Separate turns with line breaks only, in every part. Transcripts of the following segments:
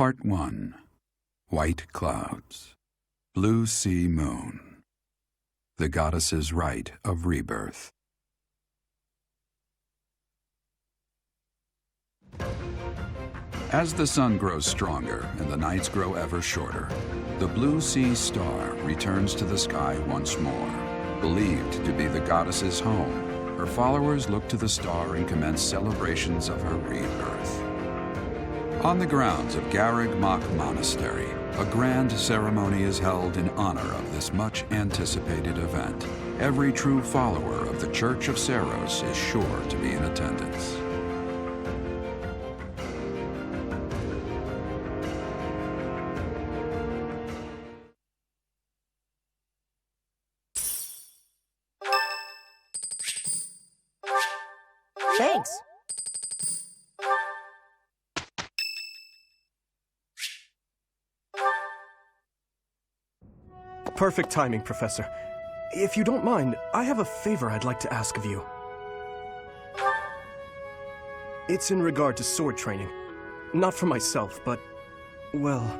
Part 1. White Clouds. Blue Sea Moon. The goddess's rite of rebirth. As the sun grows stronger and the nights grow ever shorter, the Blue Sea Star returns to the sky once more. Believed to be the goddess's home, her followers look to the star and commence celebrations of her rebirth. On the grounds of Garreg Mach Monastery, a grand ceremony is held in honor of this much-anticipated event. Every true follower of the Church of Seiros is sure to be in attendance.
Thanks.
Perfect timing, Professor. If you don't mind, I have a favor I'd like to ask of you. It's in regard to sword training. Not for myself, but, well,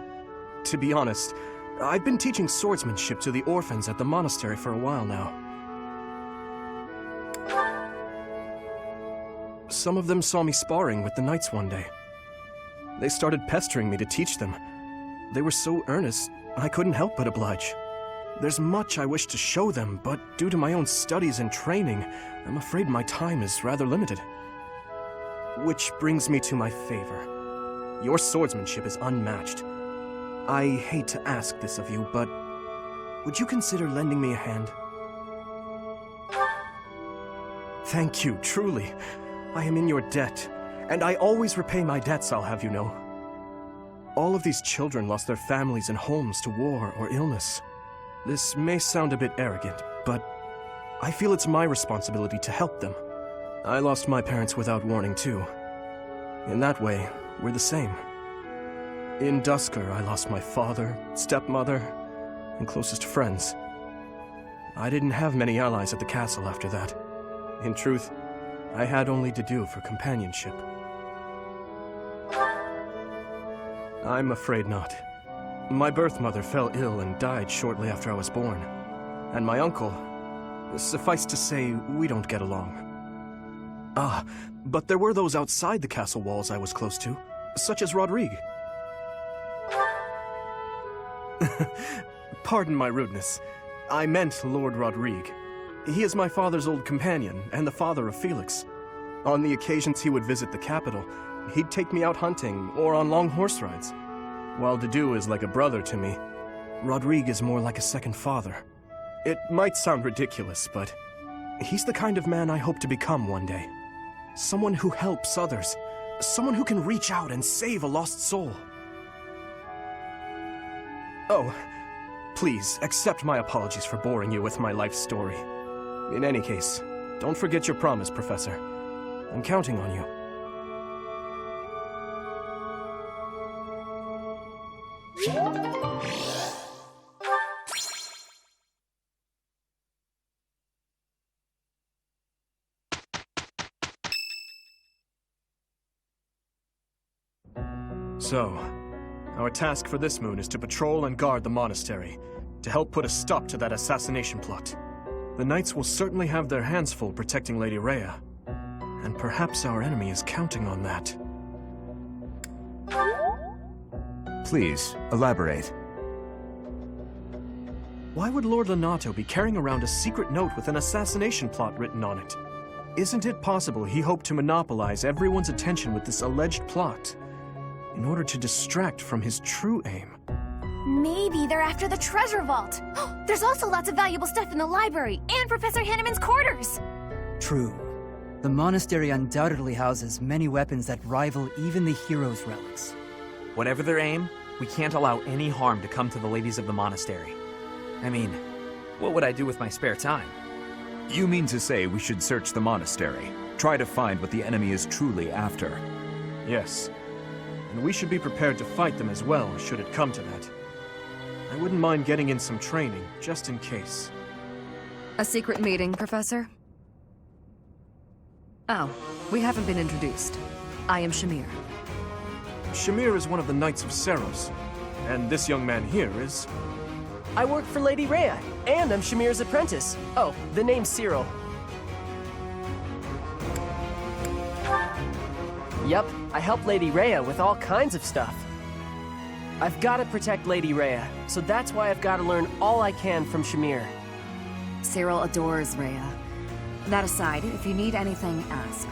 to be honest, I've been teaching swordsmanship to the orphans at the monastery for a while now. Some of them saw me sparring with the knights one day. They started pestering me to teach them. They were so earnest, I couldn't help but oblige. There's much I wish to show them, but due to my own studies and training, I'm afraid my time is rather limited. Which brings me to my favor. Your swordsmanship is unmatched. I hate to ask this of you, but would you consider lending me a hand? Thank you, truly. I am in your debt, and I always repay my debts, I'll have you know. All of these children lost their families and homes to war or illness. This may sound a bit arrogant, but I feel it's my responsibility to help them. I lost my parents without warning, too. In that way, we're the same. In Dusker, I lost my father, stepmother, and closest friends. I didn't have many allies at the castle after that. In truth, I had only to do for companionship. I'm afraid not. My birth mother fell ill and died shortly after I was born. And my uncle, suffice to say, we don't get along. Ah, but there were those outside the castle walls I was close to, such as Rodrigue. Pardon my rudeness. I meant Lord Rodrigue. He is my father's old companion, and the father of Felix. On the occasions he would visit the capital, he'd take me out hunting or on long horse rides. While Dedu is like a brother to me, Rodrigue is more like a second father. It might sound ridiculous, but he's the kind of man I hope to become one day. Someone who helps others. Someone who can reach out and save a lost soul. Oh, please accept my apologies for boring you with my life story. In any case, don't forget your promise, Professor. I'm counting on you. So, our task for this moon is to patrol and guard the monastery, to help put a stop to that assassination plot. The knights will certainly have their hands full protecting Lady Rhea, and perhaps our enemy is counting on that.
Please, elaborate.
Why would Lord Lonato be carrying around a secret note with an assassination plot written on it? Isn't it possible he hoped to monopolize everyone's attention with this alleged plot, in order to distract from his true aim?
Maybe they're after the treasure vault. There's also lots of valuable stuff in the library and Professor Hanneman's quarters.
True. The monastery undoubtedly houses many weapons that rival even the hero's relics.
Whatever their aim, we can't allow any harm to come to the ladies of the monastery. I mean, what would I do with my spare time?
You mean to say we should search the monastery, try to find what the enemy is truly after?
Yes. And we should be prepared to fight them as well, should it come to that. I wouldn't mind getting in some training, just in case.
A secret meeting, Professor? Oh, we haven't been introduced. I am Shamir.
Shamir is one of the Knights of Seiros, and this young man here is...
I work for Lady Rhea, and I'm Shamir's apprentice. Oh, the name's Cyril. Yup, I help Lady Rhea with all kinds of stuff. I've got to protect Lady Rhea, so that's why I've got to learn all I can from Shamir.
Cyril adores Rhea. That aside, if you need anything, ask.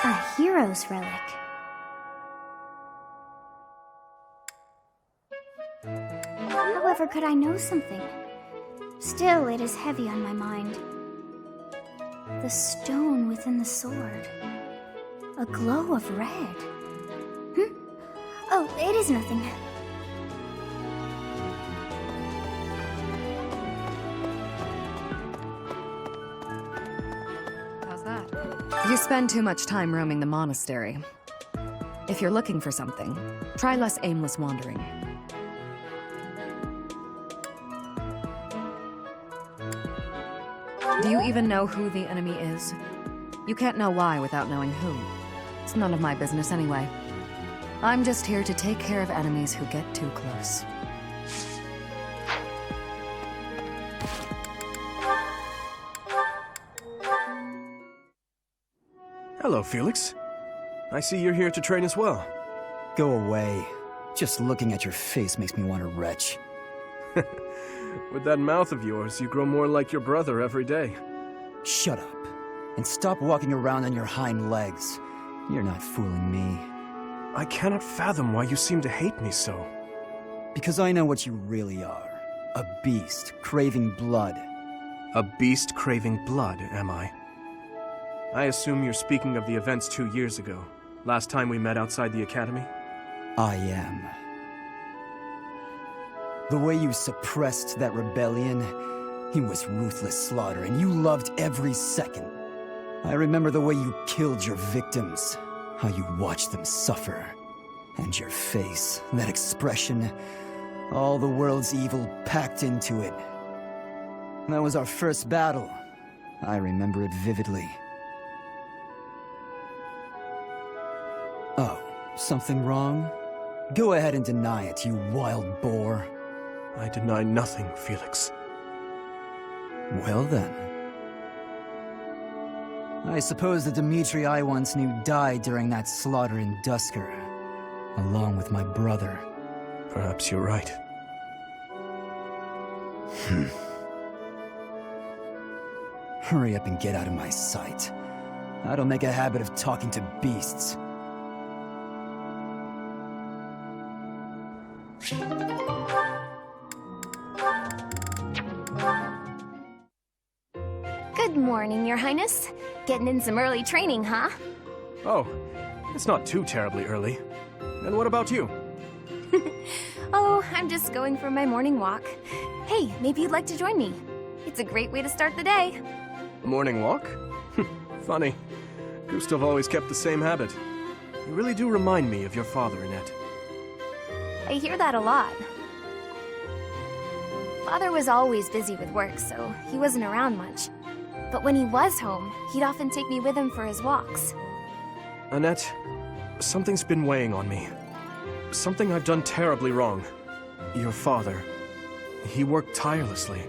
A hero's relic. However could I know something? Still, it is heavy on my mind. The stone within the sword. A glow of red. Oh, it is nothing.
How's that? You spend too much time roaming the monastery. If you're looking for something, try less aimless wandering. Do you even know who the enemy is? You can't know why without knowing who. It's none of my business anyway. I'm just here to take care of enemies who get too close.
Hello, Felix. I see you're here to train as well.
Go away. Just looking at your face makes me want to retch.
With that mouth of yours, you grow more like your brother every day.
Shut up. And stop walking around on your hind legs. You're not fooling me.
I cannot fathom why you seem to hate me so.
Because I know what you really are. A beast, craving blood.
A beast craving blood, am I? I assume you're speaking of the events 2 years ago. Last time we met outside the academy?
I am. The way you suppressed that rebellion, it was ruthless slaughter, and you loved every second. I remember the way you killed your victims, how you watched them suffer. And your face, that expression, all the world's evil packed into it. That was our first battle. I remember it vividly. Oh, something wrong? Go ahead and deny it, you wild boar.
I deny nothing, Felix.
Well then. I suppose the Dimitri I once knew died during that slaughter in Dusker, along with my brother.
Perhaps you're right.
Hurry up and get out of my sight. I don't make a habit of talking to beasts.
Good morning, Your Highness. Getting in some early training, huh?
Oh, it's not too terribly early. And what about you?
Oh, I'm just going for my morning walk. Hey, maybe you'd like to join me. It's a great way to start the day.
A morning walk? Funny. Gustav always kept the same habit. You really do remind me of your father, Annette.
I hear that a lot. Father was always busy with work, so he wasn't around much. But when he was home, he'd often take me with him for his walks.
Annette, something's been weighing on me. Something I've done terribly wrong. Your father, he worked tirelessly.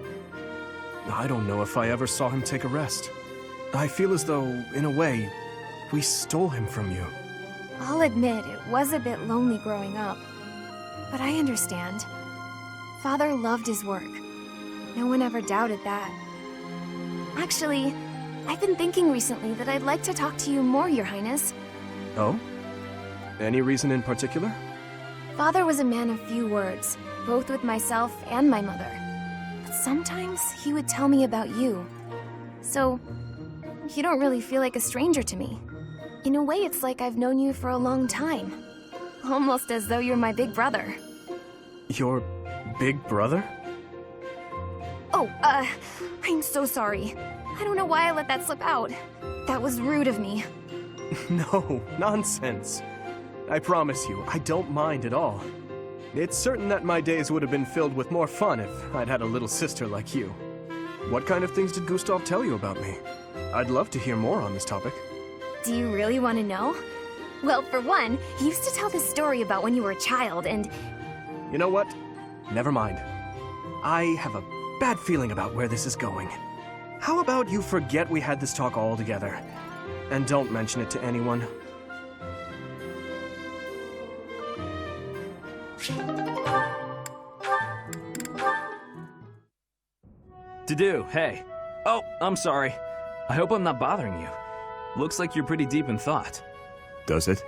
I don't know if I ever saw him take a rest. I feel as though, in a way, we stole him from you.
I'll admit it was a bit lonely growing up. But I understand. Father loved his work. No one ever doubted that. Actually, I've been thinking recently that I'd like to talk to you more, Your Highness.
Oh? Any reason in particular?
Father was a man of few words, both with myself and my mother. But sometimes he would tell me about you. So, You don't really feel like a stranger to me. In a way, it's like I've known you for a long time. Almost as though you're my big brother.
Your big brother?
Oh, I'm so sorry. I don't know why I let that slip out. That was rude of me.
No, nonsense. I promise you, I don't mind at all. It's certain that my days would have been filled with more fun if I'd had a little sister like you. What kind of things did Gustav tell you about me? I'd love to hear more on this topic.
Do you really want to know? Well, for one, he used to tell this story about when you were a child and...
You know what? Never mind. I have a bad feeling about where this is going. How about you forget we had this talk altogether? And don't mention it to anyone.
To-do, hey. Oh, I'm sorry. I hope I'm not bothering you. Looks like you're pretty deep in thought.
Does it?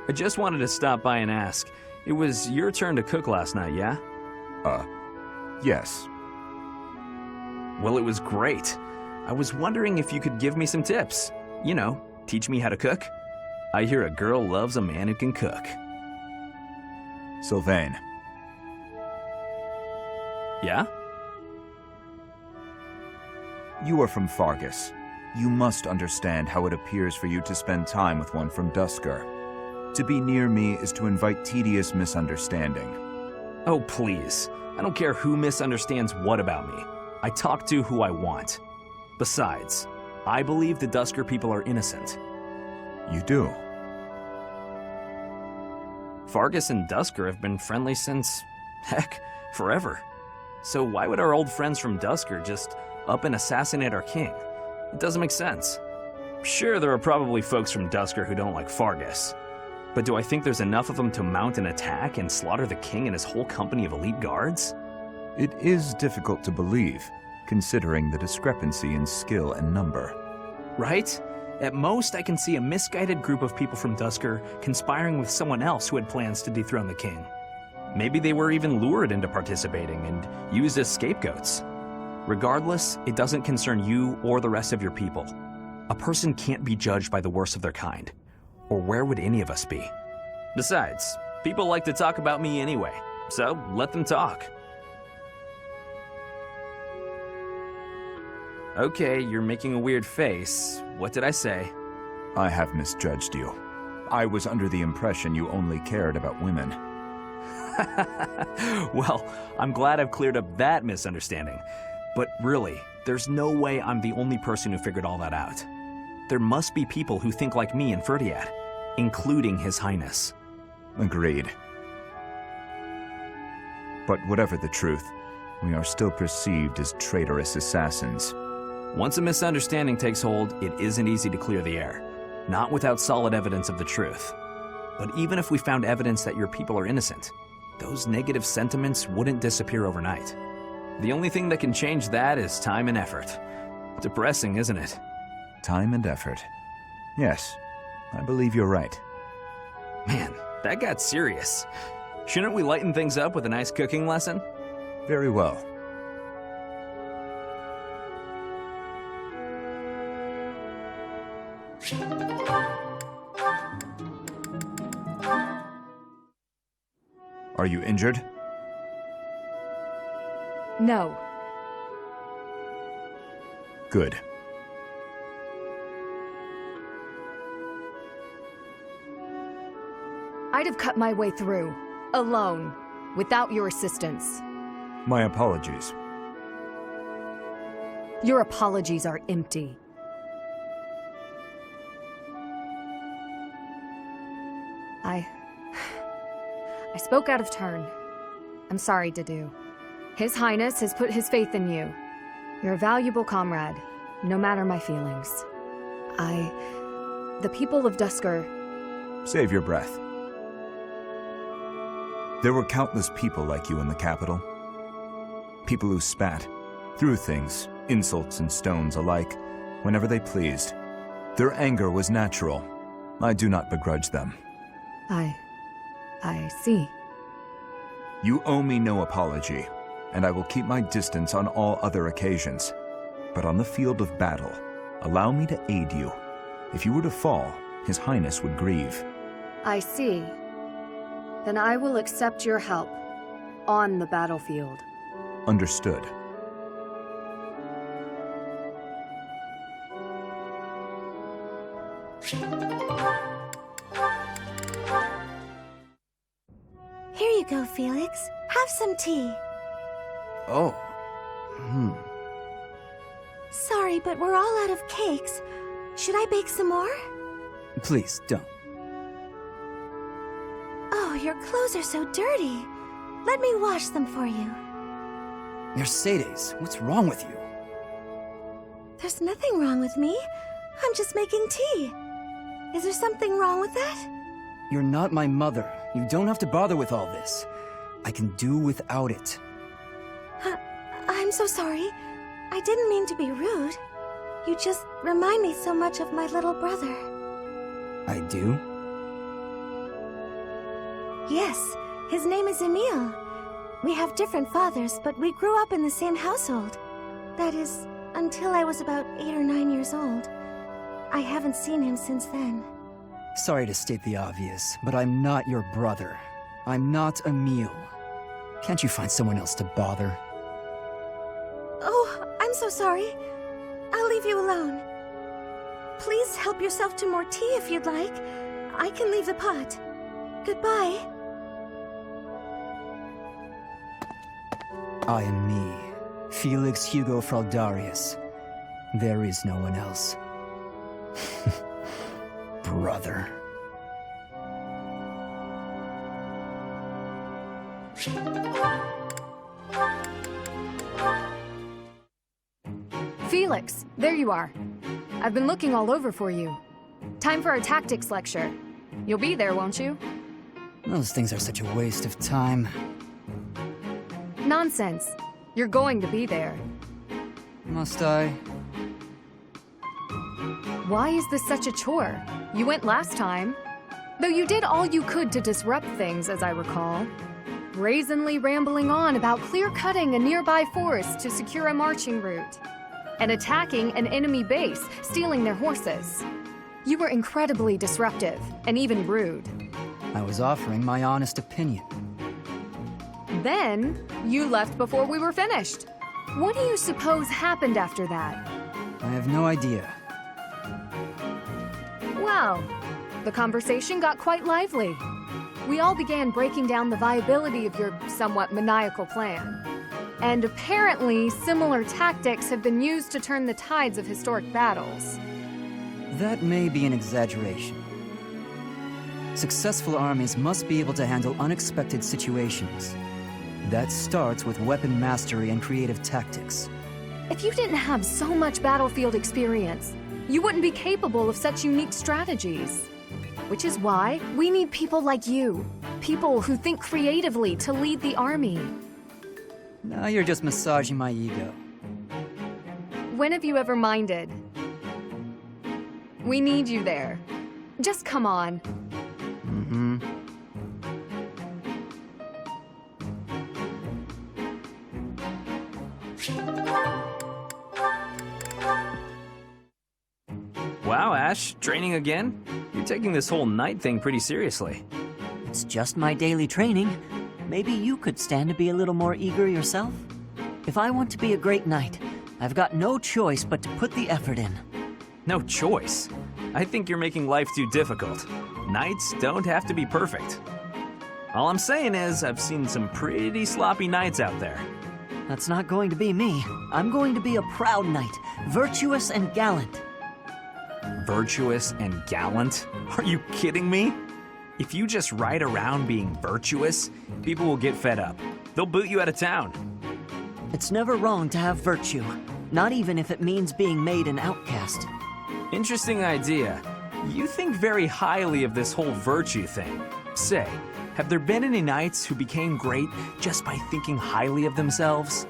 I just wanted to stop by and ask. It was your turn to cook last night, yeah?
Yes.
Well, it was great. I was wondering if you could give me some tips. You know, teach me how to cook. I hear a girl loves a man who can cook.
Sylvain.
Yeah?
You are from Fargus. You must understand how it appears for you to spend time with one from Duscur. To be near me is to invite tedious misunderstanding.
Oh, please. I don't care who misunderstands what about me. I talk to who I want. Besides, I believe the Duscur people are innocent.
You do?
Fargus and Duscur have been friendly since, heck, forever. So why would our old friends from Duscur just up and assassinate our king? It doesn't make sense. Sure, there are probably folks from Duscur who don't like Fargus. But do I think there's enough of them to mount an attack and slaughter the king and his whole company of elite guards?
It is difficult to believe, considering the discrepancy in skill and number.
Right? At most, I can see a misguided group of people from Duscur conspiring with someone else who had plans to dethrone the king. Maybe they were even lured into participating and used as scapegoats. Regardless, it doesn't concern you or the rest of your people. A person can't be judged by the worst of their kind. Or where would any of us be? Besides, people like to talk about me anyway, so let them talk. Okay, you're making a weird face. What did I say?
I have misjudged you. I was under the impression you only cared about women.
Well, I'm glad I've cleared up that misunderstanding. But really, there's no way I'm the only person who figured all that out. There must be people who think like me in Ferdiad, including His Highness.
Agreed. But whatever the truth, we are still perceived as traitorous assassins.
Once a misunderstanding takes hold, it isn't easy to clear the air. Not without solid evidence of the truth. But even if we found evidence that your people are innocent, those negative sentiments wouldn't disappear overnight. The only thing that can change that is time and effort. Depressing, isn't it?
Time and effort. Yes, I believe you're right.
Man, that got serious. Shouldn't we lighten things up with a nice cooking lesson?
Very well. Are you injured?
No.
Good.
I'd have cut my way through, alone, without your assistance.
My apologies.
Your apologies are empty. I spoke out of turn. I'm sorry, Dedu. His Highness has put his faith in you. You're a valuable comrade, no matter my feelings. The people of Duscur...
Save your breath. There were countless people like you in the capital. People who spat, threw things, insults and stones alike, whenever they pleased. Their anger was natural. I do not begrudge them.
I see.
You owe me no apology, and I will keep my distance on all other occasions. But on the field of battle, allow me to aid you. If you were to fall, His Highness would grieve.
I see. Then I will accept your help on the battlefield.
Understood.
Here you go, Felix. Have some tea.
Oh.
Sorry, but we're all out of cakes. Should I bake some more?
Please, don't.
Oh, your clothes are so dirty. Let me wash them for you.
Mercedes, what's wrong with you?
There's nothing wrong with me. I'm just making tea. Is there something wrong with that?
You're not my mother. You don't have to bother with all this. I can do without it.
I'm so sorry. I didn't mean to be rude. You just remind me so much of my little brother.
I do?
Yes, his name is Emile. We have different fathers, but we grew up in the same household. That is, until I was about 8 or 9 years old. I haven't seen him since then.
Sorry to state the obvious, but I'm not your brother. I'm not Emile. Can't you find someone else to bother?
Oh, I'm so sorry. I'll leave you alone. Please help yourself to more tea if you'd like. I can leave the pot. Goodbye.
I am me, Felix Hugo Fraldarius. There is no one else. Brother.
Felix, there you are. I've been looking all over for you. Time for a tactics lecture. You'll be there, won't you?
Those things are such a waste of time.
Nonsense. You're going to be there.
Must I?
Why is this such a chore? You went last time. Though you did all you could to disrupt things, as I recall. Brazenly rambling on about clear-cutting a nearby forest to secure a marching route. And attacking an enemy base, stealing their horses. You were incredibly disruptive, and even rude.
I was offering my honest opinion.
Then, you left before we were finished. What do you suppose happened after that?
I have no idea.
Well, the conversation got quite lively. We all began breaking down the viability of your somewhat maniacal plan. And apparently, similar tactics have been used to turn the tides of historic battles.
That may be an exaggeration. Successful armies must be able to handle unexpected situations. That starts with weapon mastery and creative tactics.
If you didn't have so much battlefield experience, you wouldn't be capable of such unique strategies. Which is why we need people like you. People who think creatively to lead the army.
Now you're just massaging my ego.
When have you ever minded? We need you there. Just come on.
Mm-hmm.
Wow, Ash, training again? You're taking this whole knight thing pretty seriously.
It's just my daily training. Maybe you could stand to be a little more eager yourself? If I want to be a great knight, I've got no choice but to put the effort in.
No choice? I think you're making life too difficult. Knights don't have to be perfect. All I'm saying is, I've seen some pretty sloppy knights out there.
That's not going to be me. I'm going to be a proud knight, virtuous and gallant.
Virtuous and gallant? Are you kidding me? If you just ride around being virtuous, people will get fed up. They'll boot you out of town.
It's never wrong to have virtue, not even if it means being made an outcast.
Interesting idea. You think very highly of this whole virtue thing. Say, have there been any knights who became great just by thinking highly of themselves?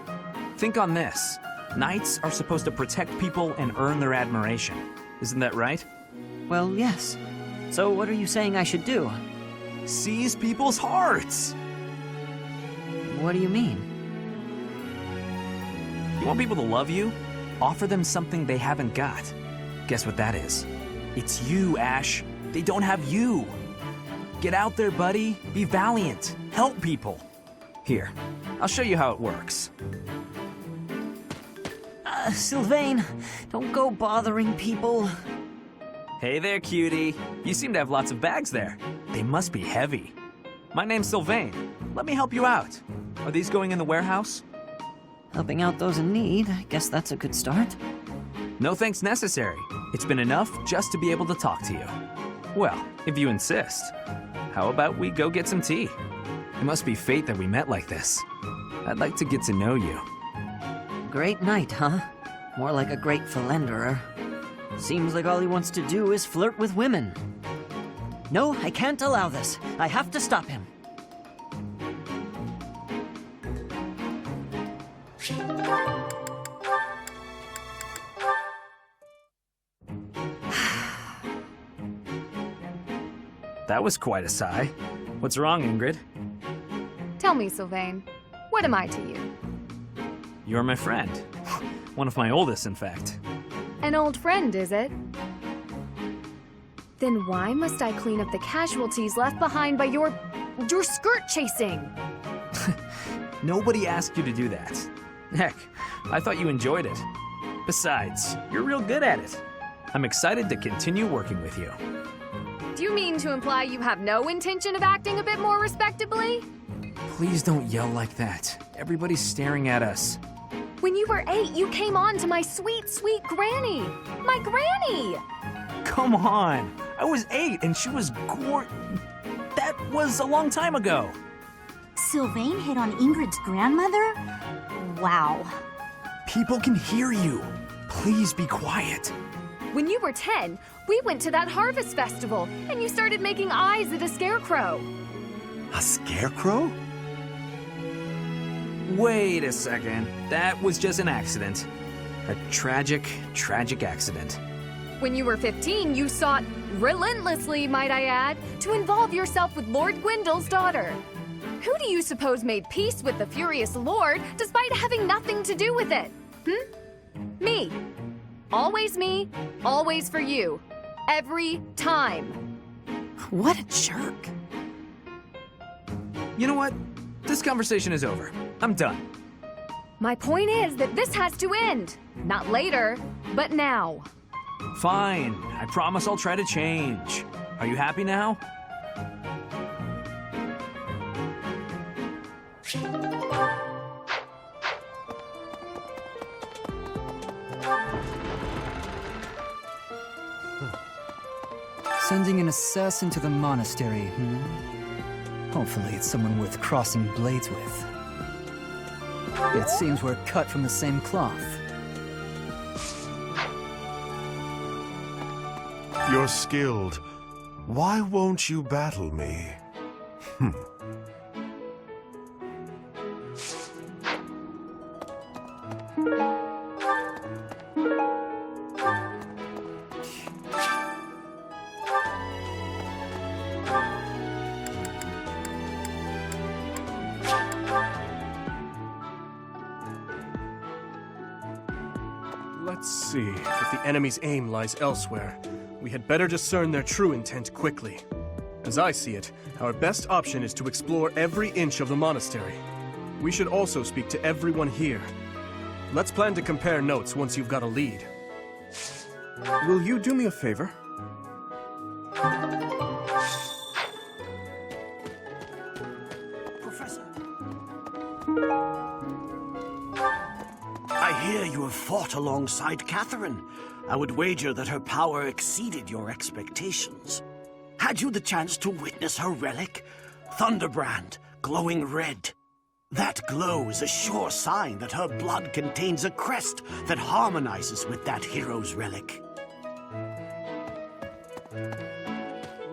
Think on this. Knights are supposed to protect people and earn their admiration. Isn't that right?
Well, yes. So what are you saying I should do?
Seize people's hearts!
What do you mean?
You want people to love you? Offer them something they haven't got. Guess what that is? It's you, Ash. They don't have you. Get out there, buddy. Be valiant. Help people. Here, I'll show you how it works.
Sylvain, don't go bothering people.
Hey there, cutie. You seem to have lots of bags there. They must be heavy. My name's Sylvain. Let me help you out. Are these going in the warehouse?
Helping out those in need, I guess that's a good start.
No thanks necessary. It's been enough just to be able to talk to you. Well, if you insist. How about we go get some tea? It must be fate that we met like this. I'd like to get to know you.
Great knight, huh? More like a great philanderer. Seems like all he wants to do is flirt with women. No, I can't allow this. I have to stop him.
That was quite a sigh. What's wrong, Ingrid?
Tell me, Sylvain, what am I to you?
You're my friend. One of my oldest, in fact.
An old friend, is it? Then why must I clean up the casualties left behind by your skirt chasing?
Nobody asked you to do that. Heck, I thought you enjoyed it. Besides, you're real good at it. I'm excited to continue working with you.
Do you mean to imply you have no intention of acting a bit more respectably?
Please don't yell like that. Everybody's staring at us.
When you were 8, you came on to my sweet, sweet granny. My granny!
Come on. I was 8 and she was That was a long time ago.
Sylvain hit on Ingrid's grandmother? Wow.
People can hear you. Please be quiet.
When you were 10, we went to that harvest festival, and you started making eyes at a scarecrow.
A scarecrow?
Wait a second. That was just an accident. A tragic, tragic accident.
When you were 15, you sought, relentlessly might I add, to involve yourself with Lord Gwendol's daughter. Who do you suppose made peace with the furious Lord despite having nothing to do with it? Me. Always me, always for you. Every time.
What a jerk.
You know what? This conversation is over. I'm done.
My point is that this has to end. Not later, but now.
Fine. I promise I'll try to change. Are you happy now?
Sending an assassin to the monastery, Hopefully it's someone worth crossing blades with. It seems we're cut from the same cloth.
You're skilled. Why won't you battle me?
Let's see. If the enemy's aim lies elsewhere, we had better discern their true intent quickly. As I see it, our best option is to explore every inch of the monastery. We should also speak to everyone here. Let's plan to compare notes once you've got a lead. Will you do me a favor?
Professor. I hear you have fought alongside Catherine. I would wager that her power exceeded your expectations. Had you the chance to witness her relic? Thunderbrand, glowing red. That glow is a sure sign that her blood contains a crest that harmonizes with that hero's relic.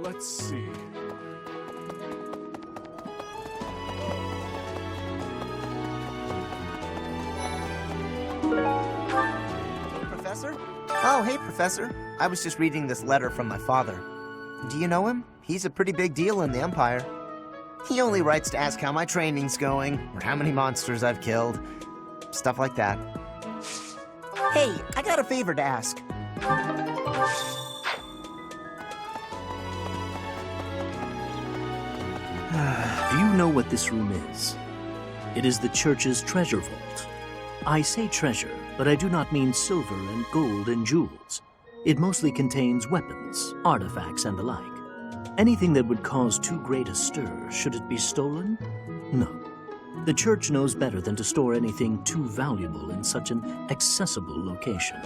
Let's see.
Professor? Oh, hey, Professor. I was just reading this letter from my father. Do you know him? He's a pretty big deal in the Empire. He only writes to ask how my training's going, or how many monsters I've killed. Stuff like that. Hey, I got a favor to ask.
Do you know what this room is? It is the church's treasure vault. I say treasure, but I do not mean silver and gold and jewels. It mostly contains weapons, artifacts, and the like. Anything that would cause too great a stir, should it be stolen? No. The church knows better than to store anything too valuable in such an accessible location.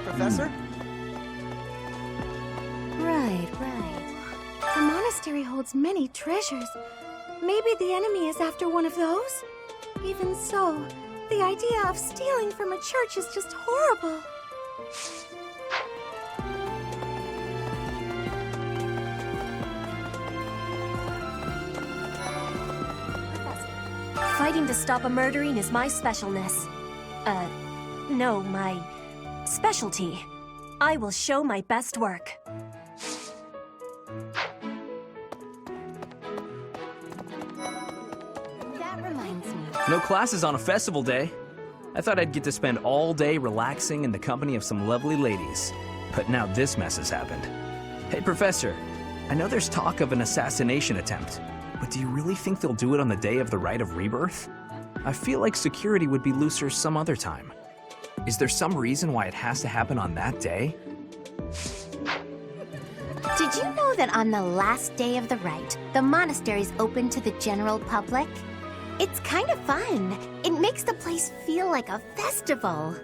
Professor?
Right. The monastery holds many treasures. Maybe the enemy is after one of those? Even so, the idea of stealing from a church is just horrible.
Fighting to stop a murdering is my specialness. No, my specialty. I will show my best work.
That reminds me.
No classes on a festival day. I thought I'd get to spend all day relaxing in the company of some lovely ladies. But now this mess has happened. Hey, Professor, I know there's talk of an assassination attempt, but do you really think they'll do it on the day of the Rite of Rebirth? I feel like security would be looser some other time. Is there some reason why it has to happen on that day?
Did you know that on the last day of the rite, the monastery's open to the general public? It's kind of fun. It makes the place feel like a festival.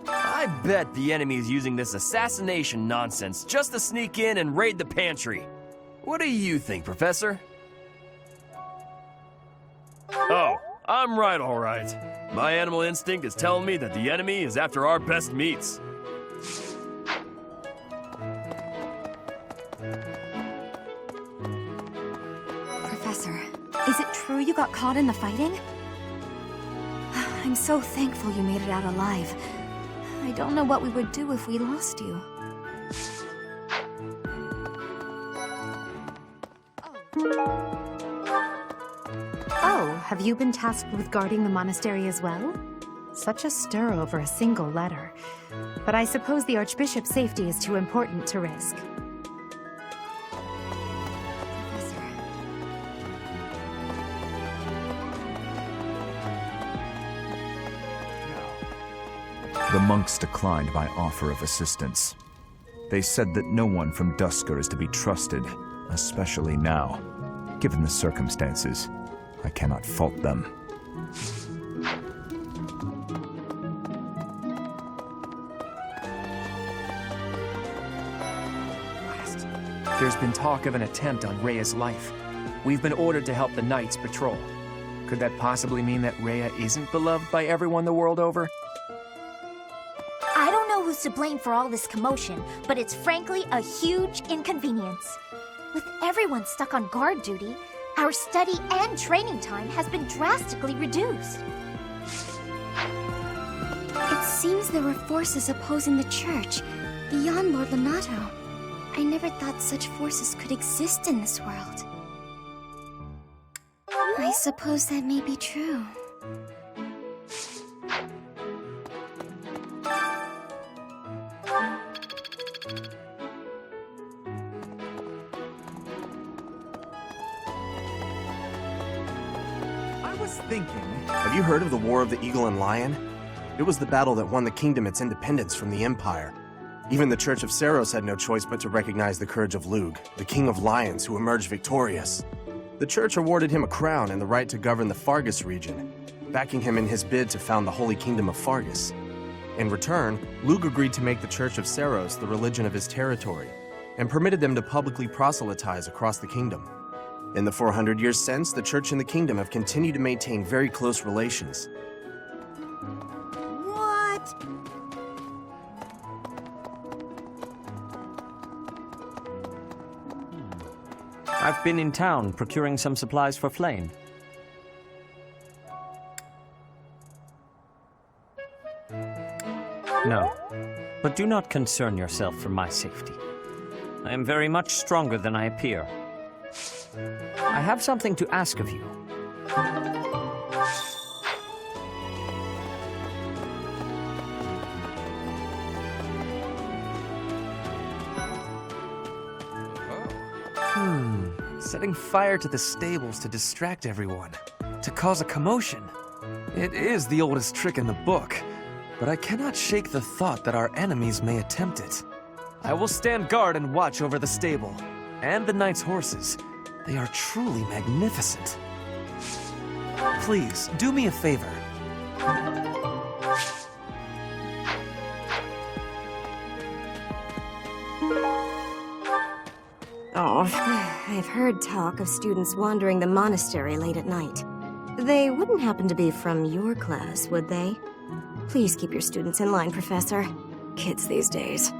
I bet the enemy is using this assassination nonsense just to sneak in and raid the pantry. What do you think, Professor? Oh, I'm right, all right. My animal instinct is telling me that the enemy is after our best meats.
Professor, is it true you got caught in the fighting? I'm so thankful you made it out alive. I don't know what we would do if we lost you.
Oh, have you been tasked with guarding the monastery as well? Such a stir over a single letter. But I suppose the Archbishop's safety is too important to risk.
The monks declined my offer of assistance. They said that no one from Duscur is to be trusted, especially now. Given the circumstances, I cannot fault them.
There's been talk of an attempt on Rhea's life. We've been ordered to help the Knights patrol. Could that possibly mean that Rhea isn't beloved by everyone the world over?
I don't know who's to blame for all this commotion, but it's frankly a huge inconvenience. With everyone stuck on guard duty, our study and training time has been drastically reduced. It seems there were forces opposing the church, beyond Lord Lonato. I never thought such forces could exist in this world. I suppose that may be true.
Have you heard of the War of the Eagle and Lion? It was the battle that won the kingdom its independence from the Empire. Even the Church of Seiros had no choice but to recognize the courage of Lug, the King of Lions who emerged victorious. The church awarded him a crown and the right to govern the Fargus region, backing him in his bid to found the Holy Kingdom of Fargus. In return, Lug agreed to make the Church of Seiros the religion of his territory, and permitted them to publicly proselytize across the kingdom. In the 400 years since, the church and the kingdom have continued to maintain very close relations.
What?
I've been in town procuring some supplies for Flame. No, but do not concern yourself for my safety. I am very much stronger than I appear. I have something to ask of you.
Setting fire to the stables to distract everyone, to cause a commotion. It is the oldest trick in the book, but I cannot shake the thought that our enemies may attempt it. I will stand guard and watch over the stable, and the knight's horses. They are truly magnificent. Please, do me a favor.
Oh, I've heard talk of students wandering the monastery late at night. They wouldn't happen to be from your class, would they? Please keep your students in line, Professor. Kids these days.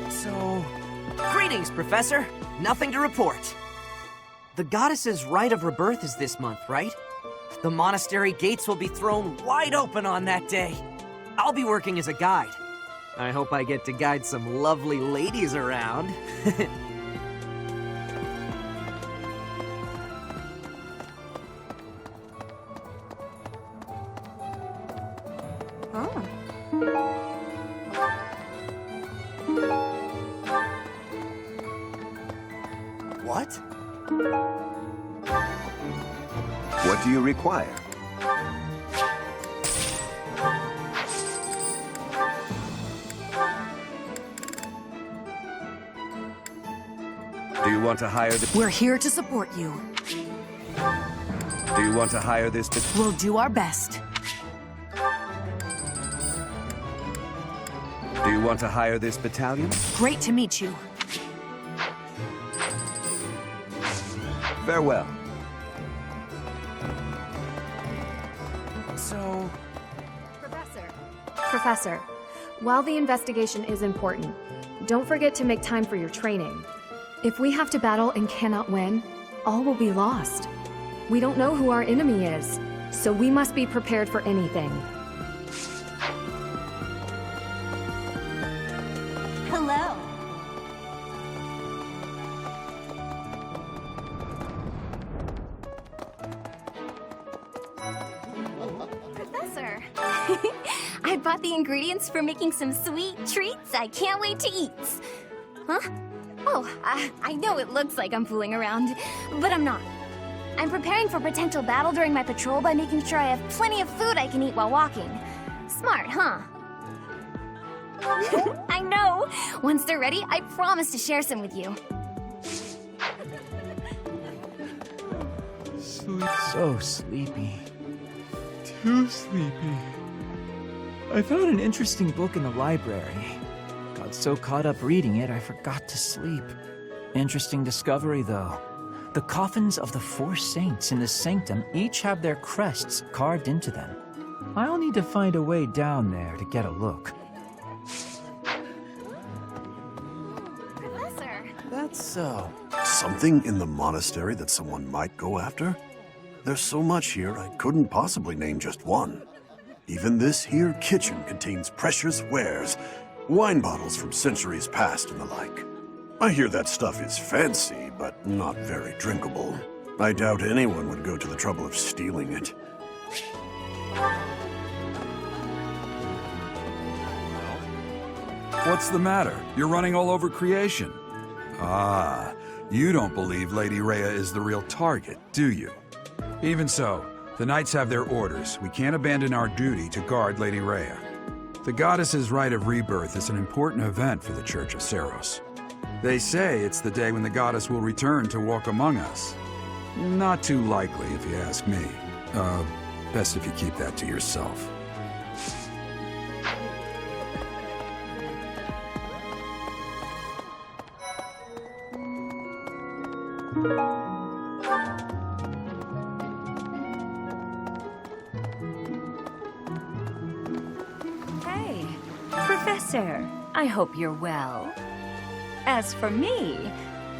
So... Greetings, Professor. Nothing to report. The goddess's Rite of Rebirth is this month, right? The monastery gates will be thrown wide open on that day. I'll be working as a guide. I hope I get to guide some lovely ladies around.
Oh.
What?
What do you require? Do you want to hire the...
We're here to support you.
Do you want to hire this...
We'll do our best.
Do you want to hire this battalion?
Great to meet you.
Farewell.
So...
Professor, while the investigation is important, don't forget to make time for your training. If we have to battle and cannot win, all will be lost. We don't know who our enemy is, so we must be prepared for anything.
Hello.
Professor, I bought the ingredients for making some sweet treats I can't wait to eat. Huh? Oh, I know it looks like I'm fooling around, but I'm not. I'm preparing for potential battle during my patrol by making sure I have plenty of food I can eat while walking. Smart, huh? I know! Once they're ready, I promise to share some with you.
So sleepy. Too sleepy. I found an interesting book in the library. Got so caught up reading it, I forgot to sleep. Interesting discovery, though. The coffins of the 4 saints in the sanctum each have their crests carved into them. I'll need to find a way down there to get a look.
Professor!
That's so. Something in the monastery that someone might go after? There's so much here, I couldn't possibly name just one. Even this here kitchen contains precious wares, wine bottles from centuries past and the like. I hear that stuff is fancy, but not very drinkable. I doubt anyone would go to the trouble of stealing it.
What's the matter? You're running all over creation. Ah, you don't believe Lady Rhea is the real target, do you? Even so, the Knights have their orders. We can't abandon our duty to guard Lady Rhea. The goddess's Rite of Rebirth is an important event for the Church of Seiros. They say it's the day when the goddess will return to walk among us. Not too likely, if you ask me. Best if you keep that to yourself.
Hey, Professor, I hope you're well. As for me,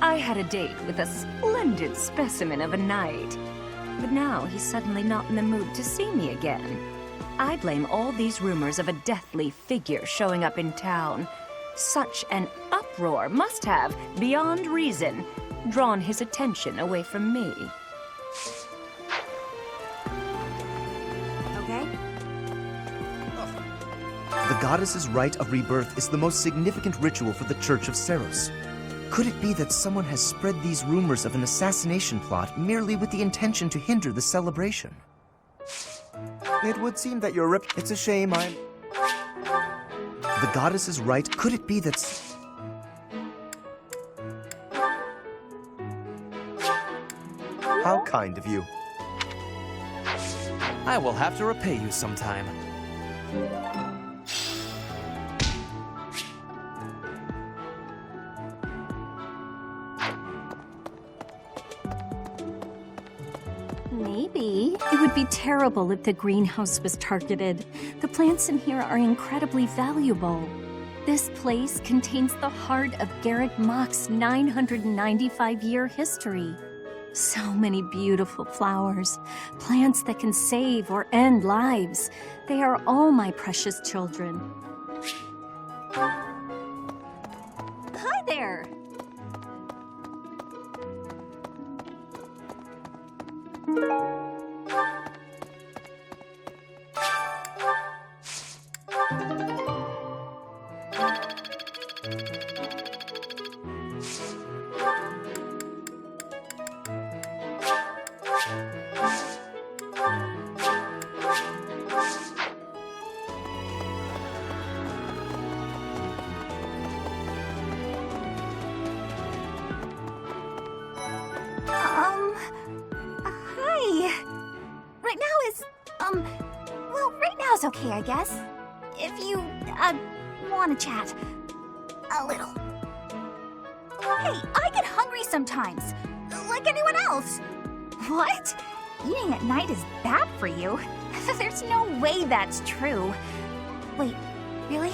I had a date with a splendid specimen of a knight. But now he's suddenly not in the mood to see me again. I blame all these rumors of a deathly figure showing up in town. Such an uproar must have, beyond reason, drawn his attention away from me.
Okay?
The goddess's rite of rebirth is the most significant ritual for the Church of Seiros. Could it be that someone has spread these rumors of an assassination plot merely with the intention to hinder the celebration? It would seem that you're It's a shame I'm... The goddess's rite... Could it be that... How kind of you.
I will have to repay you sometime.
Maybe. It would be terrible if the greenhouse was targeted. The plants in here are incredibly valuable. This place contains the heart of Garrick Mach's 995-year history. So many beautiful flowers, plants that can save or end lives. They are all my precious children.
Hi there! Hi. Right now is, well, right now is okay, I guess. If you, want to chat. A little. Hey, I get hungry sometimes. Like anyone else. What? Eating at night is bad for you? There's no way that's true. Wait, really?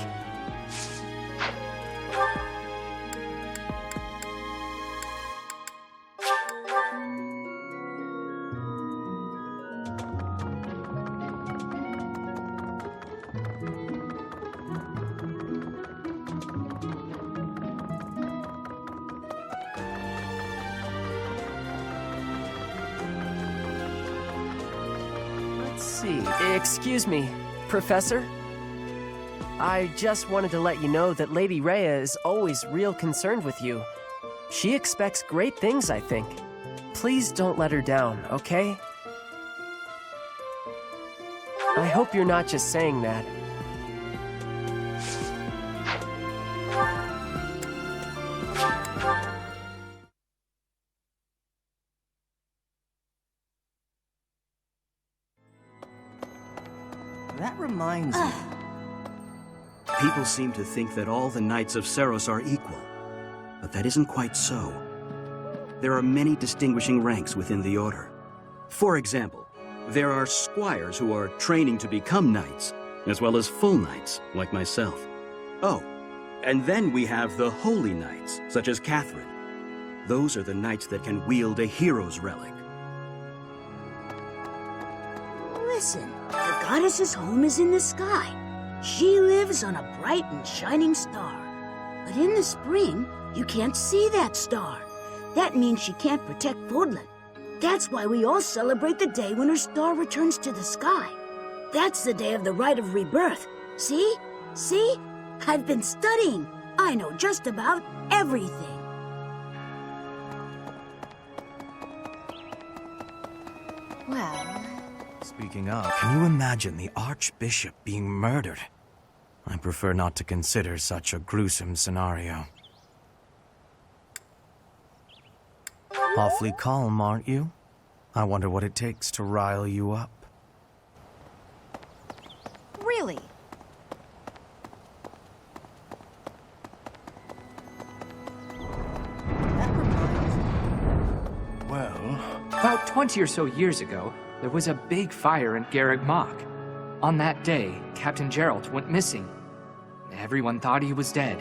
Excuse me, Professor? I just wanted to let you know that Lady Rhea is always real concerned with you. She expects great things, I think. Please don't let her down, okay? I hope you're not just saying that.
That reminds me. People seem to think that all the Knights of Seiros are equal, but that isn't quite so. There are many distinguishing ranks within the Order. For example, there are squires who are training to become knights, as well as full knights, like myself. Oh, and then we have the holy knights, such as Catherine. Those are the knights that can wield a hero's relic.
Listen, the goddess's home is in the sky. She lives on a bright and shining star. But in the spring, you can't see that star. That means she can't protect Fodlan. That's why we all celebrate the day when her star returns to the sky. That's the day of the Rite of Rebirth. See? See? I've been studying. I know just about everything.
Well... Speaking of, can you imagine the Archbishop being murdered? I prefer not to consider such a gruesome scenario. Awfully calm, aren't you? I wonder what it takes to rile you up.
Really?
Well, about 20 or so years ago, there was a big fire in Garrick Mach. On that day, Captain Geralt went missing. Everyone thought he was dead.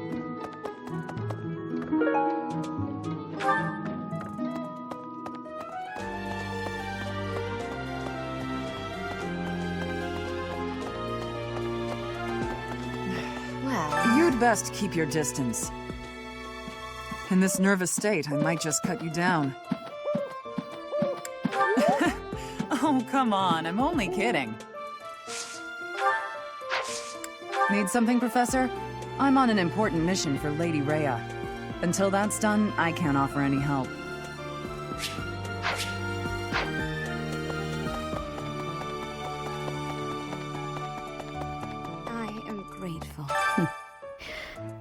best keep your distance. In this nervous state, I might just cut you down. Oh, come on, I'm only kidding. Need something, Professor? I'm on an important mission for Lady Rhea. Until that's done, I can't offer any help.
I am grateful.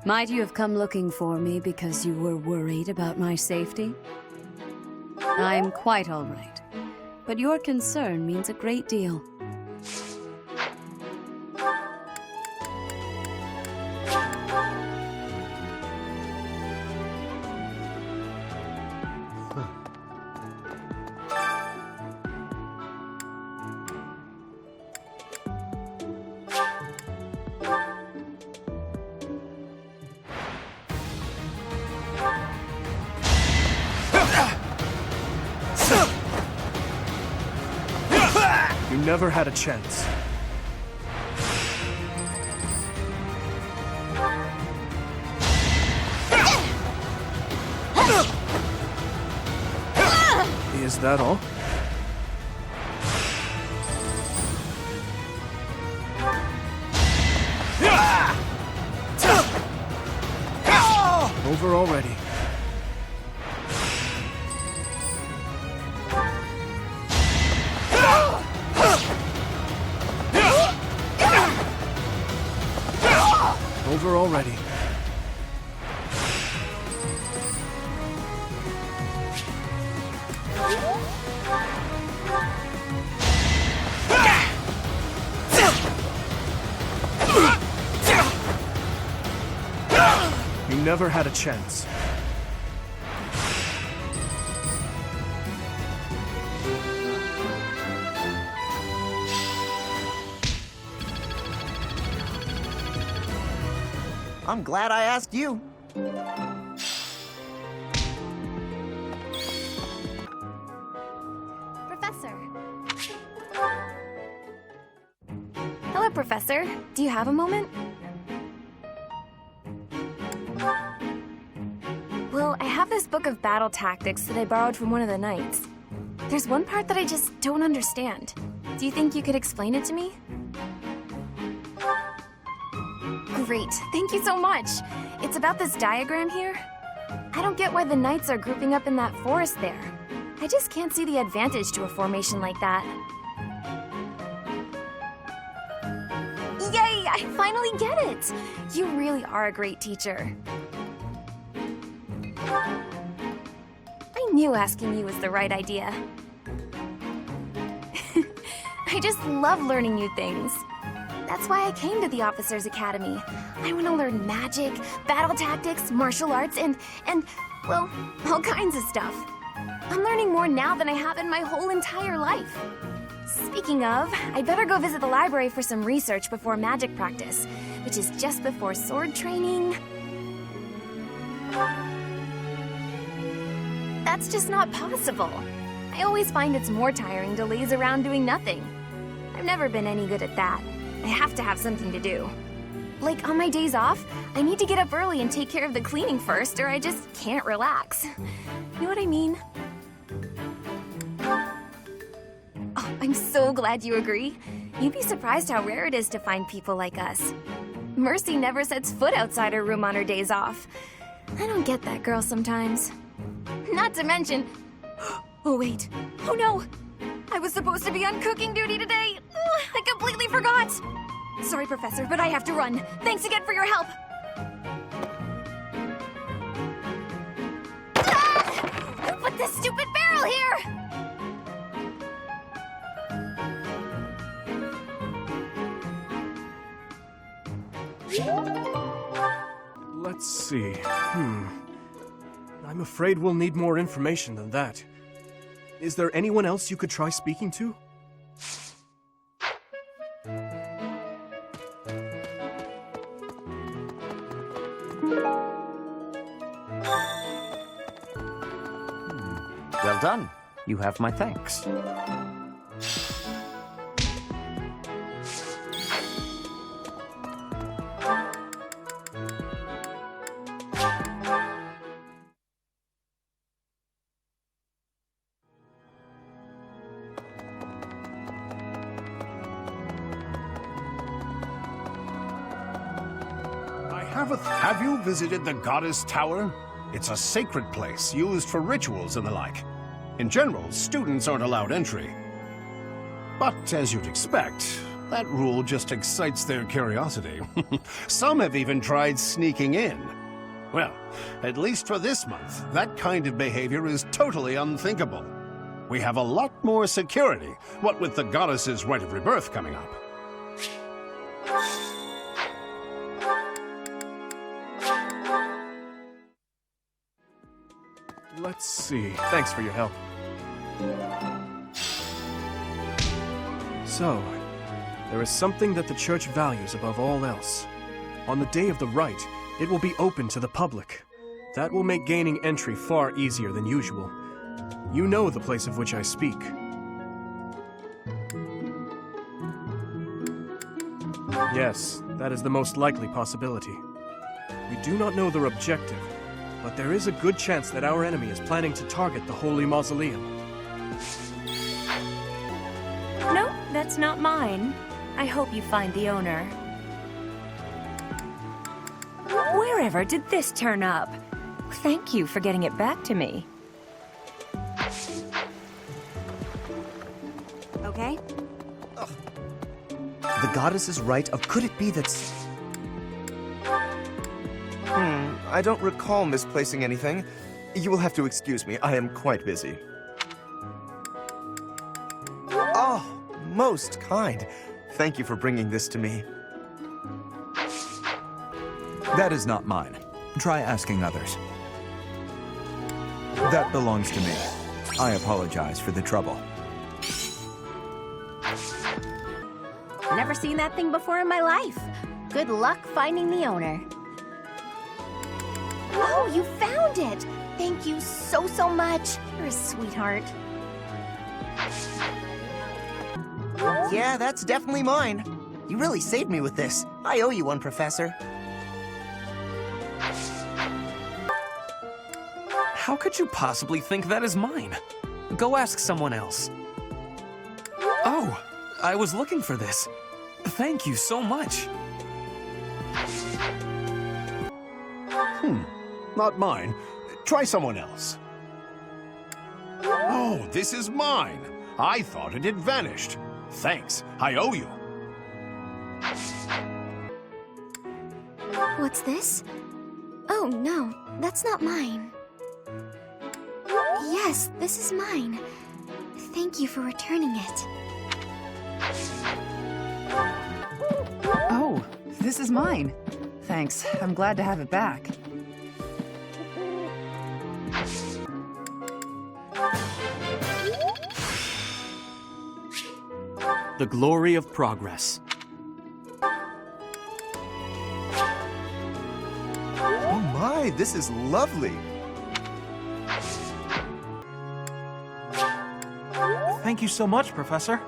Might you have come looking for me because you were worried about my safety? I'm quite all right, but your concern means a great deal.
You never had a chance. Is that all? Over already. Over already. You never had a chance.
I'm glad I asked you.
Professor. Hello, Professor. Do you have a moment? Well, I have this book of battle tactics that I borrowed from one of the knights. There's one part that I just don't understand. Do you think you could explain it to me? Great, thank you so much. It's about this diagram here. I don't get why the knights are grouping up in that forest there. I just can't see the advantage to a formation like that. Yay, I finally get it! You really are a great teacher. I knew asking you was the right idea. I just love learning new things. That's why I came to the Officers Academy. I want to learn magic, battle tactics, martial arts, and, well, all kinds of stuff. I'm learning more now than I have in my whole entire life. Speaking of, I'd better go visit the library for some research before magic practice, which is just before sword training. That's just not possible. I always find it's more tiring to laze around doing nothing. I've never been any good at that. I have to have something to do. Like, on my days off, I need to get up early and take care of the cleaning first, or I just can't relax. You know what I mean? Oh, I'm so glad you agree. You'd be surprised how rare it is to find people like us. Mercy never sets foot outside her room on her days off. I don't get that girl sometimes. Not to mention... Oh, wait. Oh, no! I was supposed to be on cooking duty today! Ugh, I completely forgot! Sorry, Professor, but I have to run. Thanks again for your help! Ah! Who put this stupid barrel here?
Let's see. I'm afraid we'll need more information than that. Is there anyone else you could try speaking to?
Well done. You have my thanks.
Have you visited the Goddess Tower? It's a sacred place used for rituals and the like. In general, students aren't allowed entry. But as you'd expect, that rule just excites their curiosity. Some have even tried sneaking in. Well, at least for this month, that kind of behavior is totally unthinkable. We have a lot more security, what with the Goddess's Rite of Rebirth coming up.
Let's see. Thanks for your help. So, there is something that the Church values above all else. On the day of the rite, it will be open to the public. That will make gaining entry far easier than usual. You know the place of which I speak. Yes, that is the most likely possibility. We do not know their objective, but there is a good chance that our enemy is planning to target the Holy Mausoleum.
No, that's not mine. I hope you find the owner. Wherever did this turn up? Thank you for getting it back to me.
Okay?
The goddess's rite of could it be that's... I don't recall misplacing anything. You will have to excuse me, I am quite busy. Oh, most kind. Thank you for bringing this to me.
That is not mine. Try asking others. That belongs to me. I apologize for the trouble.
Never seen that thing before in my life. Good luck finding the owner. Oh, you found it! Thank you so much. You're a sweetheart.
Yeah, that's definitely mine. You really saved me with this. I owe you one, Professor.
How could you possibly think that is mine? Go ask someone else. Oh, I was looking for this. Thank you so much.
Not mine. Try someone else. Oh, this is mine. I thought it had vanished. Thanks, I owe you.
What's this? Oh, no, that's not mine. Yes, this is mine. Thank you for returning it.
Oh, this is mine. Thanks, I'm glad to have it back.
The glory of progress.
Oh my, this is lovely.
Thank you so much, Professor.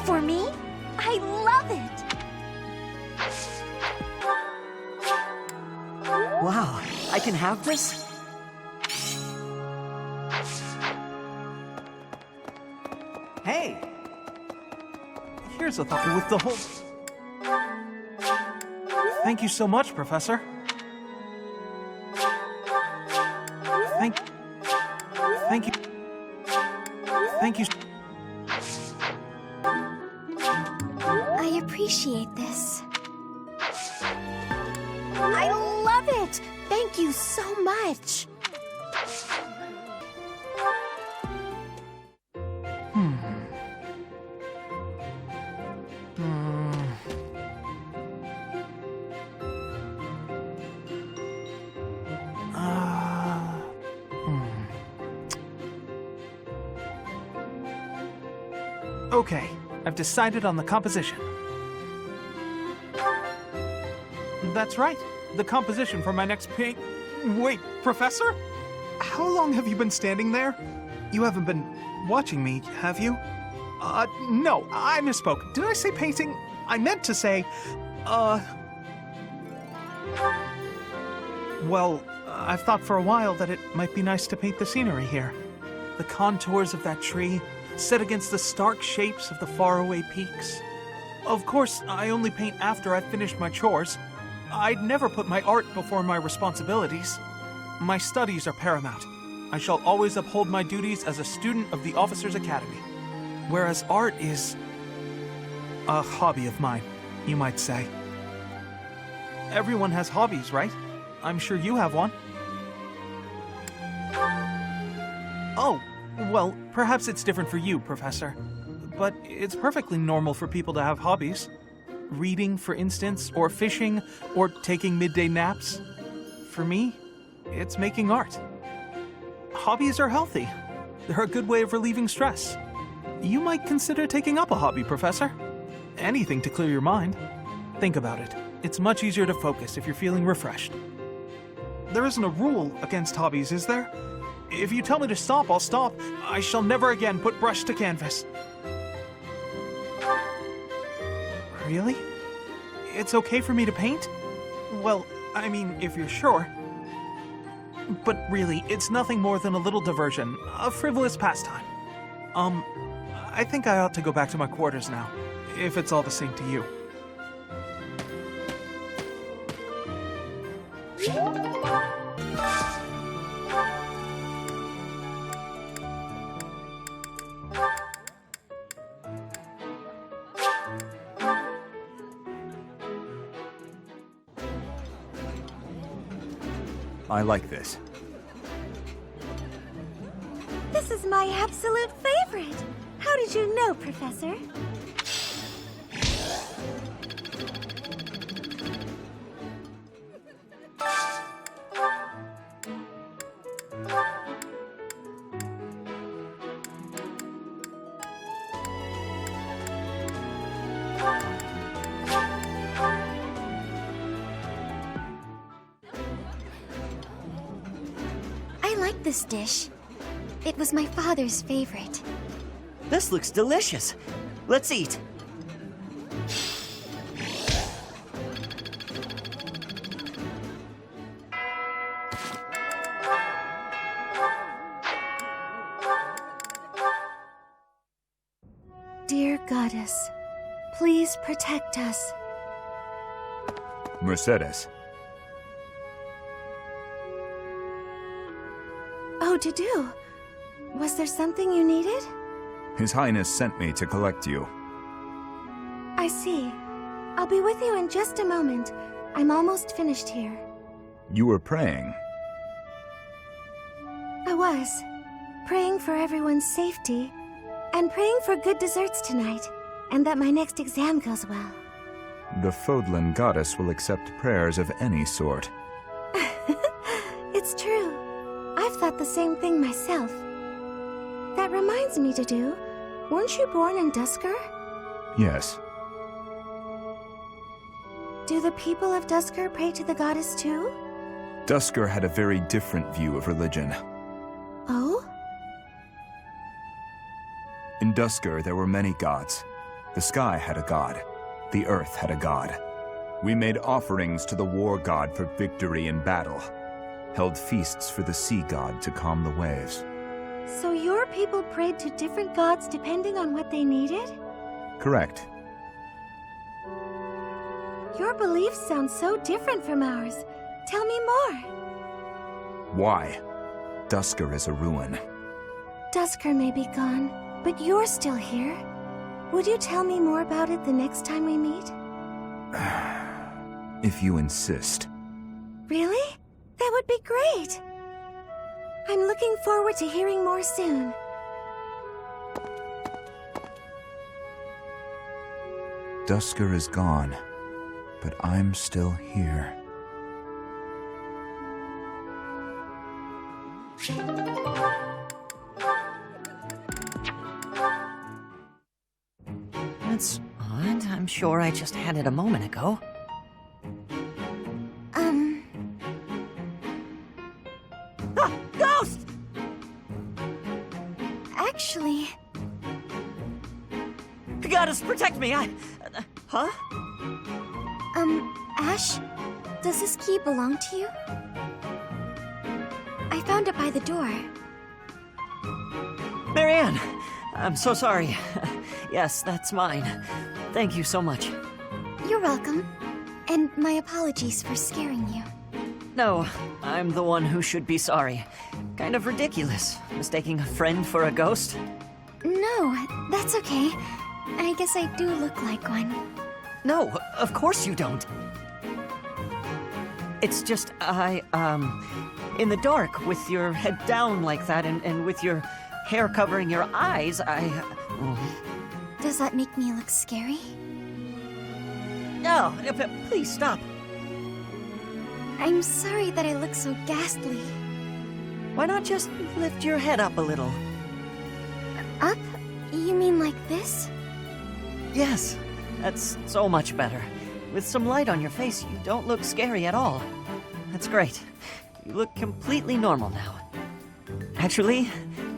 For me? I love it!
Wow, I can have this?
Hey! Here's a thought with the whole... Thank you so much, Professor. Thank you. Thank you.
I appreciate this.
I love it! Thank you so much!
Okay, I've decided on the composition. That's right, the composition for my next paint. Wait, Professor? How long have you been standing there? You haven't been watching me, have you? No, I misspoke. Did I say painting? I meant to say, Well, I've thought for a while that it might be nice to paint the scenery here. the contours of that tree, set against the stark shapes of the faraway peaks. Of course, I only paint after I've finished my chores. I'd never put my art before my responsibilities. My studies are paramount. I shall always uphold my duties as a student of the Officers' Academy, whereas art is a hobby of mine, you might say. Everyone has hobbies, right? I'm sure you have one. Oh, well, perhaps it's different for you, Professor. But it's perfectly normal for people to have hobbies. Reading, for instance, or fishing, or taking midday naps. For me, it's making art. Hobbies are healthy. They're a good way of relieving stress. You might consider taking up a hobby, Professor. Anything to clear your mind. Think about it. It's much easier to focus if you're feeling refreshed. There isn't a rule against hobbies, is there? If you tell me to stop, I'll stop. I shall never again put brush to canvas. Really? It's okay for me to paint? Well, I mean, if you're sure. But really, it's nothing more than a little diversion, a frivolous pastime. I think I ought to go back to my quarters now, if it's all the same to you.
I like this.
This is my absolute favorite. How did you know, Professor?
I like this dish. It was my father's favorite.
This looks delicious. Let's eat.
Dear Goddess, please protect us.
Mercedes.
Oh, Dudu. Was there something you needed?
His Highness sent me to collect you.
I see. I'll be with you in just a moment. I'm almost finished here.
You were praying.
I was. Praying for everyone's safety. And praying for good desserts tonight. And that my next exam goes well.
The Fodlan goddess will accept prayers of any sort.
It's true. I've thought the same thing myself. That reminds me, Dudu. Weren't you born in Duskur?
Yes.
Do the people of Duskur pray to the goddess too?
Duskur had a very different view of religion.
Oh?
In Duskur, there were many gods. The sky had a god. The earth had a god. We made offerings to the war god for victory in battle. Held feasts for the sea god to calm the waves.
So your people prayed to different gods depending on what they needed?
Correct.
Your beliefs sound so different from ours. Tell me more.
Why? Duskur is a ruin.
Duskur may be gone, but you're still here. Would you tell me more about it the next time we meet?
If you insist.
Really? That would be great. I'm looking forward to hearing more soon.
Duskur is gone, but I'm still here.
That's odd. I'm sure I just had it a moment ago.
Ah! Ghost! Actually...
Goddess, protect me! Huh?
Ash? Does this key belong to you? I found it by the door.
Marianne! I'm so sorry. Yes, that's mine. Thank you so much.
You're welcome. And my apologies for scaring you.
No, I'm the one who should be sorry. Kind of ridiculous, mistaking a friend for a ghost.
No, that's okay. I guess I do look like one.
No, of course you don't. It's just, in the dark, with your head down like that, and with your hair covering your eyes,
Does that make me look scary?
No, please stop.
I'm sorry that I look so ghastly.
Why not just lift your head up a little?
Up? You mean like this?
Yes, that's so much better. With some light on your face, you don't look scary at all. That's great. You look completely normal now. Actually,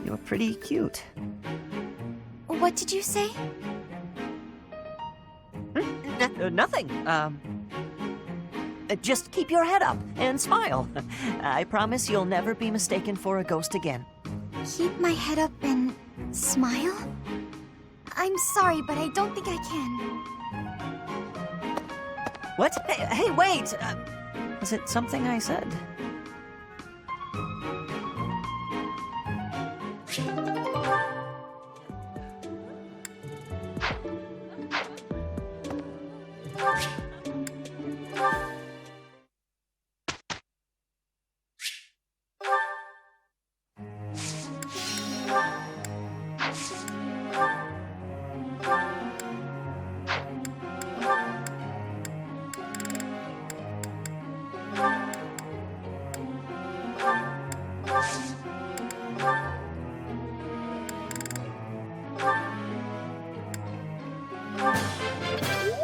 you're pretty cute.
What did you say?
Nothing. Just keep your head up and smile. I promise you'll never be mistaken for a ghost again.
Keep my head up and smile? I'm sorry, but I don't think I can.
What? Hey, wait! Was it something I said?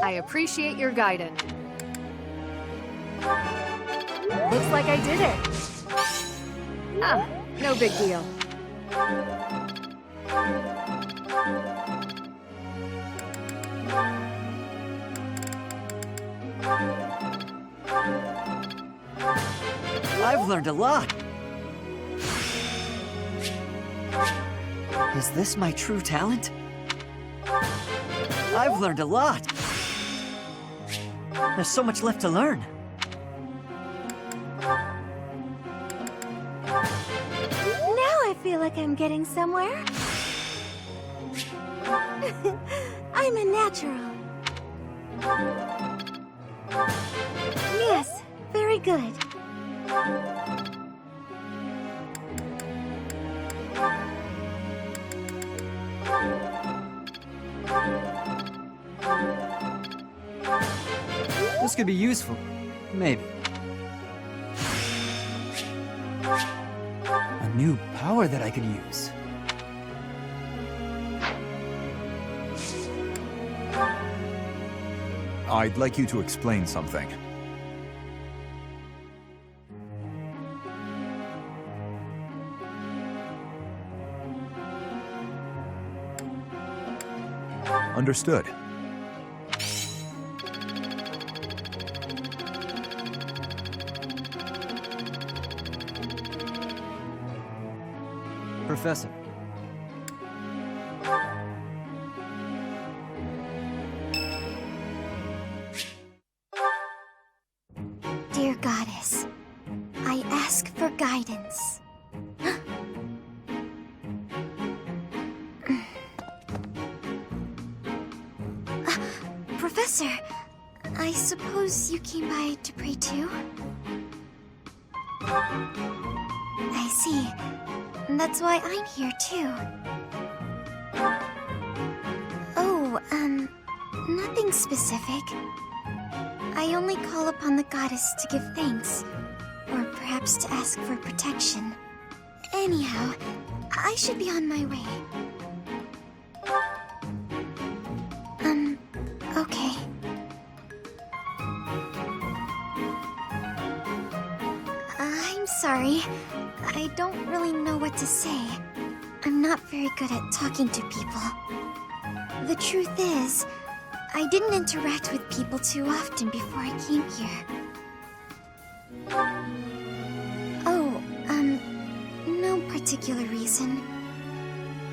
I appreciate your guidance. Looks like I did it. Ah, no big deal.
I've learned a lot. Is this my true talent? I've learned a lot. There's so much left to learn.
Now I feel like I'm getting somewhere. I'm a natural. Yes, very good.
This could be useful. Maybe. A new power that I could use.
I'd like you to explain something. Understood.
Professor.
Dear Goddess, I ask for guidance. Professor, I suppose you came by to pray too? I see. That's why I'm here too. Oh, nothing specific. I only call upon the goddess to give thanks, or perhaps to ask for protection. Anyhow, I should be on my way. Okay. I'm sorry. I don't really know what to say. I'm not very good at talking to people. The truth is, I didn't interact with people too often before I came here. Oh, no particular reason.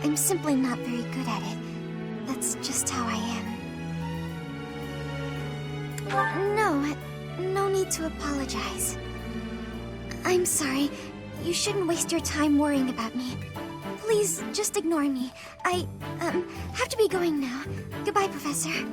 I'm simply not very good at it. That's just how I am. No need to apologize. I'm sorry. You shouldn't waste your time worrying about me. Please, just ignore me. I, have to be going now. Goodbye, Professor.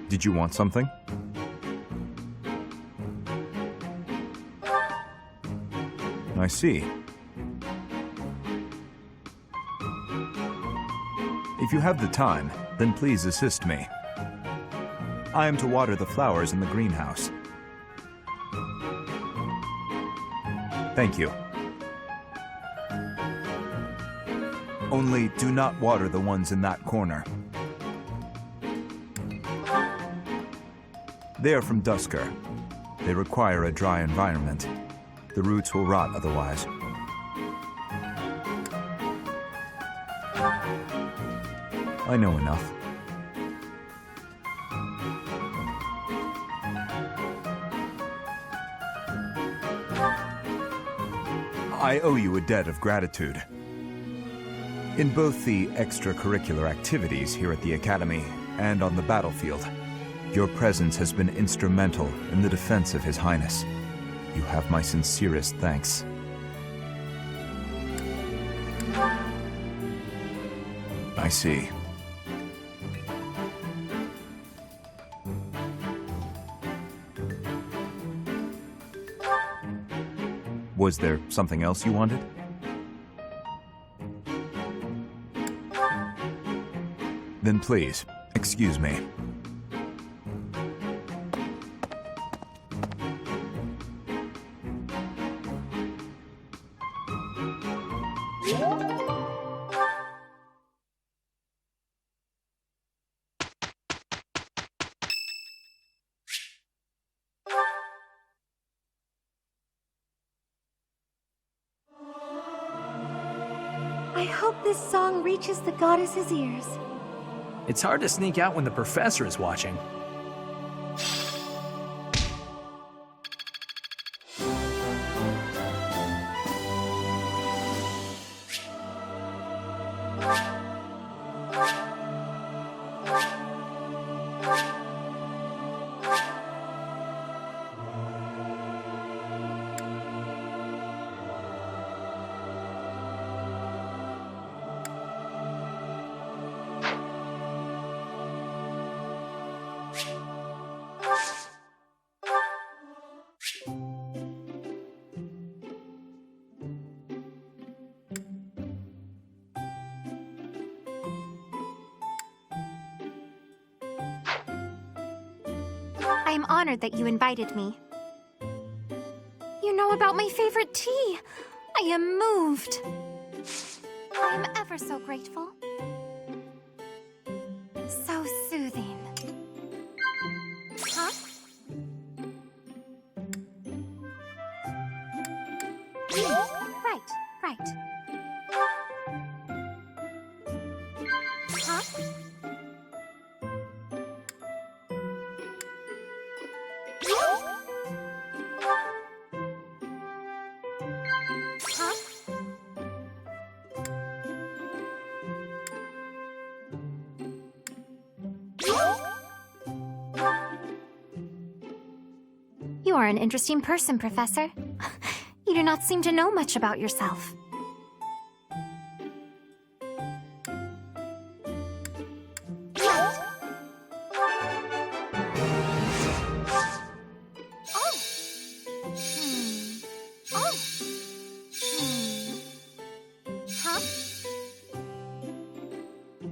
Did you want something? I see. If you have the time, then please assist me. I am to water the flowers in the greenhouse. Thank you. Only do not water the ones in that corner. They are from Dusker. They require a dry environment. The roots will rot otherwise. I know enough. I owe you a debt of gratitude. In both the extracurricular activities here at the Academy and on the battlefield, your presence has been instrumental in the defense of His Highness. You have my sincerest thanks. I see. Was there something else you wanted? Then please, excuse me.
I hope this song reaches the goddess's ears.
It's hard to sneak out when the professor is watching.
I am honored that you invited me. You know about my favorite tea. I am moved. I am ever so grateful. So soothing. Huh? Right. Huh? You are an interesting person, Professor. You do not seem to know much about yourself.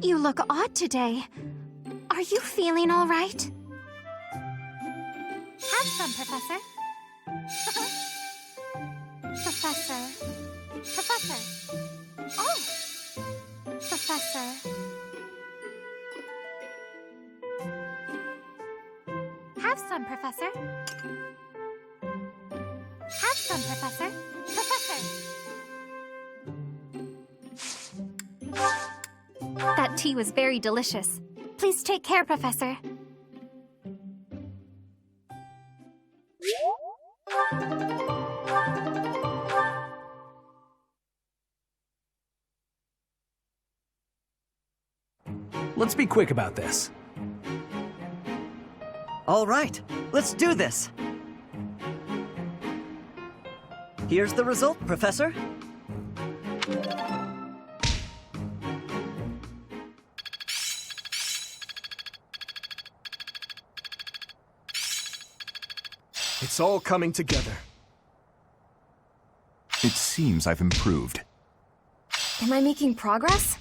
You look odd today. Are you feeling all right? Have some, Professor. Professor. Oh! Professor. Have
some, Professor. Have some, Professor. Professor! That tea was very delicious. Please take care, Professor.
Let's be quick about this.
All right, let's do this. Here's the result, Professor.
It's all coming together.
It seems I've improved.
Am I making progress?